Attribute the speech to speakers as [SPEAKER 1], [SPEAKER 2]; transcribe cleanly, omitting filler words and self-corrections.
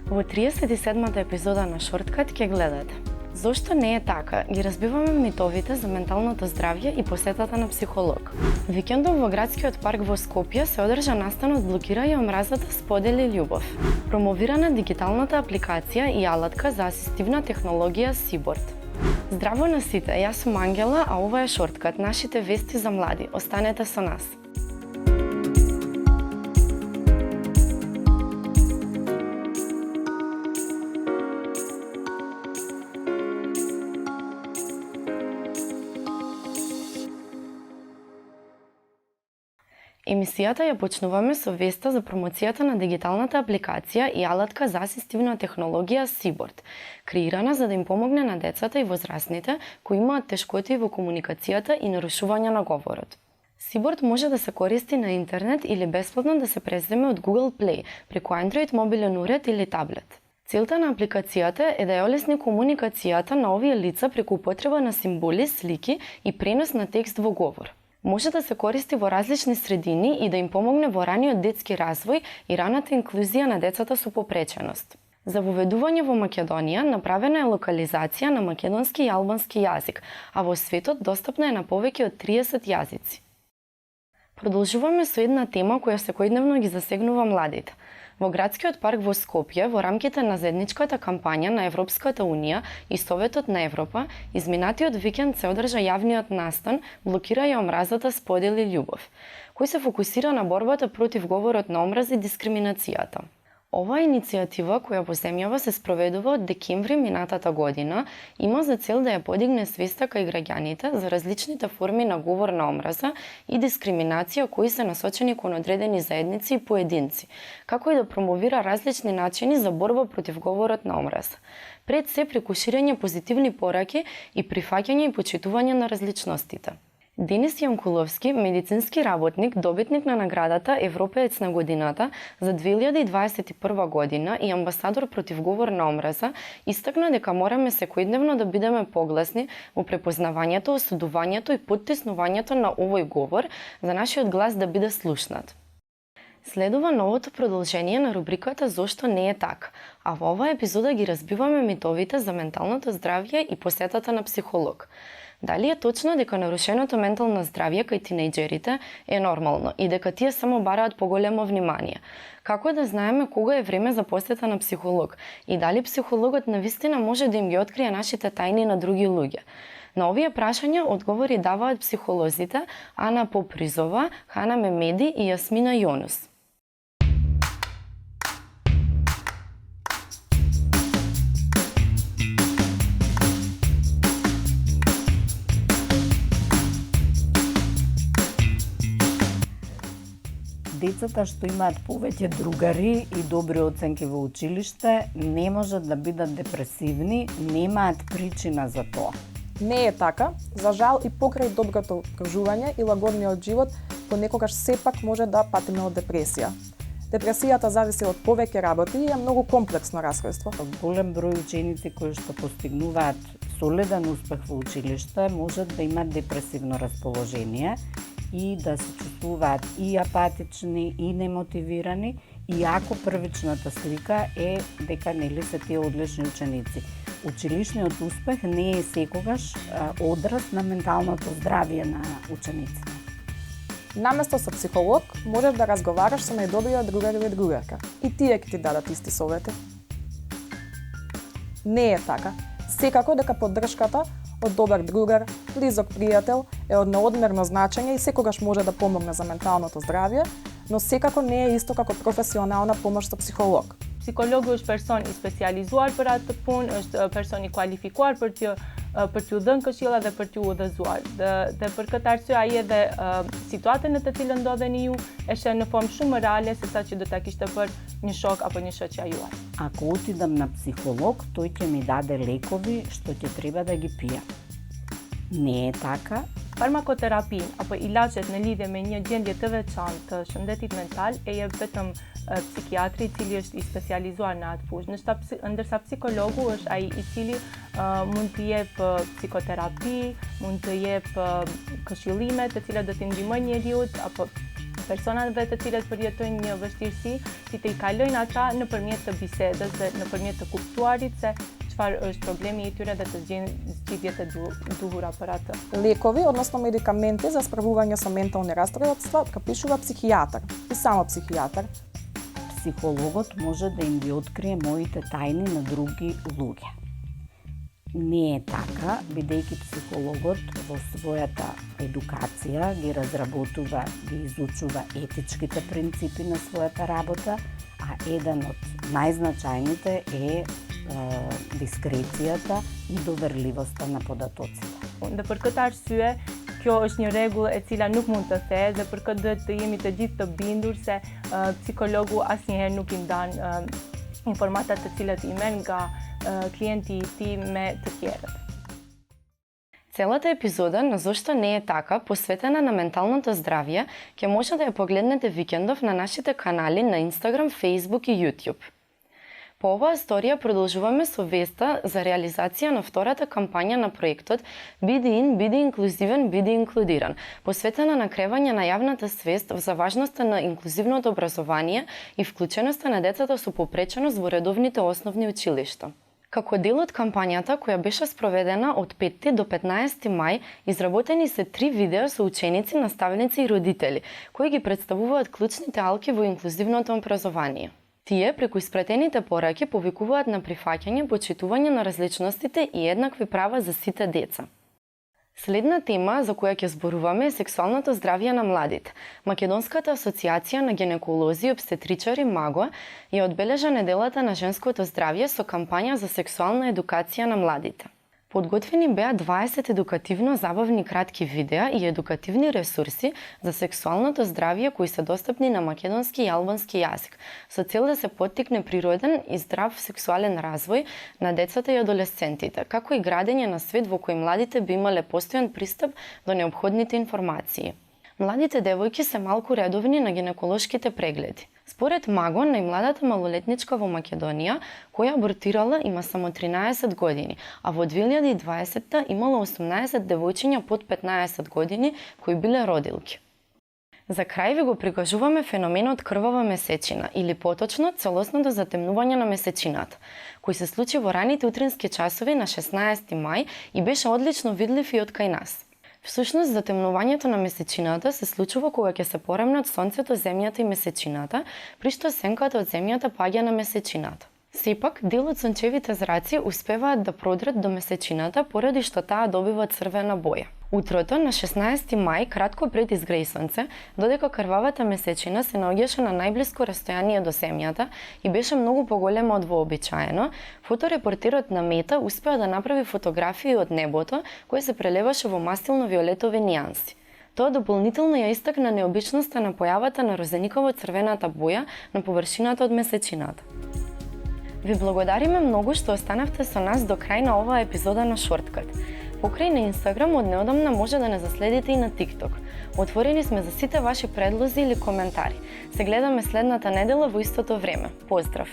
[SPEAKER 1] Во 37-та епизода на Шорткат ќе гледате зошто не е така, ги разбиваме митовите за менталното здравје и посетата на психолог. Викендов во градскиот парк во Скопје се одржа настанот Блокирај омразата, сподели љубов. Промовирана дигиталната апликација и алатка за асистивна технологија Сиборд. Здраво на сите, јас сум Ангела, а ова е Шорткат, нашите вести за млади. Останете со нас. Емисијата ја почнуваме со веста за промоцијата на дигиталната апликација и алатка за асистивна технологија Сиборд, креирана за да им помогне на децата и возрастните кои имаат тешкоти во комуникацијата и нарушување на говорот. Сиборд може да се користи на интернет или бесплатно да се преземе од Google Play преку Android мобилен уред или таблет. Целта на апликацијата е да ја олесни комуникацијата на овие лица преку употреба на символи, слики и пренос на текст во говор. Може да се користи во различни средини и да им помогне во раниот детски развој и раната инклузија на децата со попреченост. За воведување во Македонија направена е локализација на македонски и албански јазик, а во светот достапна е на повеќе од 30 јазици. Продолжуваме со една тема која секојдневно ги засегнува младите. Во градскиот парк во Скопје, во рамките на заедничката кампања на Европската Унија и Советот на Европа, изминатиот викенд се одржа јавниот настан Блокирај омразата, сподели љубов, кој се фокусира на борбата против говорот на омраза и дискриминацијата. Оваа иницијатива, која во земјава се спроведува од декември минатата година, има за цел да ја подигне свеста кај граѓаните за различните форми на говор на омраза и дискриминација кои се насочени кон одредени заедници и поединци, како и да промовира различни начини за борба против говорот на омраза. Пред се преку ширење позитивни пораки и прифаќање и почитување на различностите. Денис Јанкуловски, медицински работник, добитник на наградата Европеец на годината за 2021 година и амбасадор против говор на омраза, истакна дека мораме секојдневно да бидеме погласни во препознавањето, осудувањето и поттеснувањето на овој говор за нашиот глас да биде слушнат. Следува новото продолжение на рубриката Зошто не е така, а во оваа епизода ги разбиваме митовите за менталното здравје и посетата на психолог. Дали е точно дека нарушеното ментално здравје кај тинејџерите е нормално и дека тие само бараат поголемо внимание? Како да знаеме кога е време за посета на психолог и дали психологот навистина може да им ги открие нашите тајни на други луѓе? На овие прашања одговори даваат психолозите Ана Попризова, Хана Мемеди и Јасмина Јонус.
[SPEAKER 2] Децата што имаат повеќе другари и добри оценки во училиште не можат да бидат депресивни, немаат причина за тоа.
[SPEAKER 3] Не е така. За жал и покрај доброто окружување и лагодниот живот, понекогаш сепак може да патиме од депресија. Депресијата зависи од повеќе работи и е многу комплексно расстройство.
[SPEAKER 2] Голем број ученици кои што постигнуваат солиден успех во училиште можат да имаат депресивно расположение и да се чувствуваат и апатични, и немотивирани, иако првичната слика е дека нели се тие одлични ученици. Училишниот успех не е секогаш одраз на менталното здравје на учениците.
[SPEAKER 3] Наместо со психолог, можеш да разговараш со најдобриот другар или другарка. И тие ќе ти дадат исти совети. Не е така. Секако дека поддршката од добар другар, близок пријател е од неодмерно значење и секогаш може да помогне за менталното здравје, но секако не е исто како професионална помош со психолог.
[SPEAKER 4] Psikologu është person i specializuar për atë punë, është person i kualifikuar për t'ju dhënë këshilla dhe për t'ju udhëzuar. Dhe për këtë arsye ai edhe situatën në të cilën ndodheni ju e sheh në formë shumë më reale se sa që do ta kishte bërë një shok apo një shoqja juaj.
[SPEAKER 2] Ако отидам на психолог, тој ќе ми даде лекови што ќе треба да ги пијам. Не е така.
[SPEAKER 4] Farmakoterapinë apo ilaçet në lidhje me një gjendje të veçantë të shëndetit mental e jep vetëm psikiatri i cili është i specializuar në atë fushë, ndërsa psikologu është ai i cili mund të jep psikoterapi, mund të jep këshillime të cilat do t'i ndihmojnë njeriu apo personave të cilët përjetojnë një vështirësi, si të i kalojnë ata nëpërmjet të bisedës dhe nëpërmjet të kuptuarit se çfarë është problemi i tyre dhe të zgjidhjen zgjidhjet e duhura për atë.
[SPEAKER 3] Лекови, односно медикаменти за справување со ментални расстройства, пишува психијатар и само психијатар.
[SPEAKER 2] Психологот може да им ги открие моите тајни на други луѓе. Не е така, бидејќи психологот во својата едукација ги разработува, ги изучува етичките принципи на својата работа, а еден од најзначајните е дискрецијата и доверливоста на податоците.
[SPEAKER 4] Dhe për këtë arsye, kjo është një rregull e cila nuk mund të thehet dhe për këtë duhet të jemi të gjithë të bindur se psikologu asnjëherë nuk i ndan informatat të cilat i merr nga klienti i tij me të tjerët.
[SPEAKER 1] Целата епизода на Зошто не е така, посветена на менталното здравје, ќе може да ја погледнете викендов на нашите канали на Instagram, Facebook и YouTube. По оваа историја продолжуваме со веста за реализација на втората кампања на проектот Биди ин, биди инклузивен, биди инклудиран, посветена на кревање на јавната свест за важноста на инклузивното образование и вклученоста на децата со попреченост во редовните основни училишта. Како дел од кампањата, која беше спроведена од 5 до 15 мај, изработени се 3 видеа со ученици, наставници и родители, кои ги представуваат клучните алки во инклузивното образование. Тие, преку испратените пораки, повикуваат на прифаќање, почитување на различностите и еднакви права за сите деца. Следна тема за која ќе зборуваме е сексуалното здравје на младите. Македонската асоциација на гинеколози и обстетричари МАГО ја одбележа неделата на женското здравје со кампања за сексуална едукација на младите. Подготвени беа 20 едукативно забавни кратки видеа и едукативни ресурси за сексуалното здравје кои се достапни на македонски и албански јазик, со цел да се поттикне природен и здрав сексуален развој на децата и адолесцентите, како и градење на свет во кој младите би имале постојан пристап до неопходните информации. Младите девојки се малку редовни на гинеколошките прегледи. Според МАГО, најмладата малолетничка во Македонија, која абортирала, има само 13 години, а во 2020 имала 18 девојчиња под 15 години кои биле родилки. За крај ви го прикажуваме феноменот крвава месечина, или поточно целосното затемнување на месечината, кој се случи во раните утрински часови на 16 мај и беше одлично видлив и од кај нас. Всушност, затемнувањето на месечината се случува кога ќе се поремнат сонцето, земјата и месечината, при што сенката од земјата паѓа на месечината. Сепак, дел од сончевите зраци успеваат да продрат до месечината поради што таа добива црвена боја. Утрото на 16 мај, кратко пред изгреј сонце, додека крвавата месечина се наоѓаше на најблиско растојание до земјата и беше многу поголема од вообичаено, фоторепортерот на Мета успеа да направи фотографии од небото кој се прелеваше во мастилно-виолетови нијанси. Тоа дополнително ја истакна необичноста на појавата на розениково црвената боја на површината од месечината. Ви благодариме многу што останавте со нас до крај на оваа епизода на Шорткат. Покрај на Инстаграм од неодамна може да не заследите и на ТикТок. Отворени сме за сите ваши предлози или коментари. Се гледаме следната недела во истото време. Поздрав!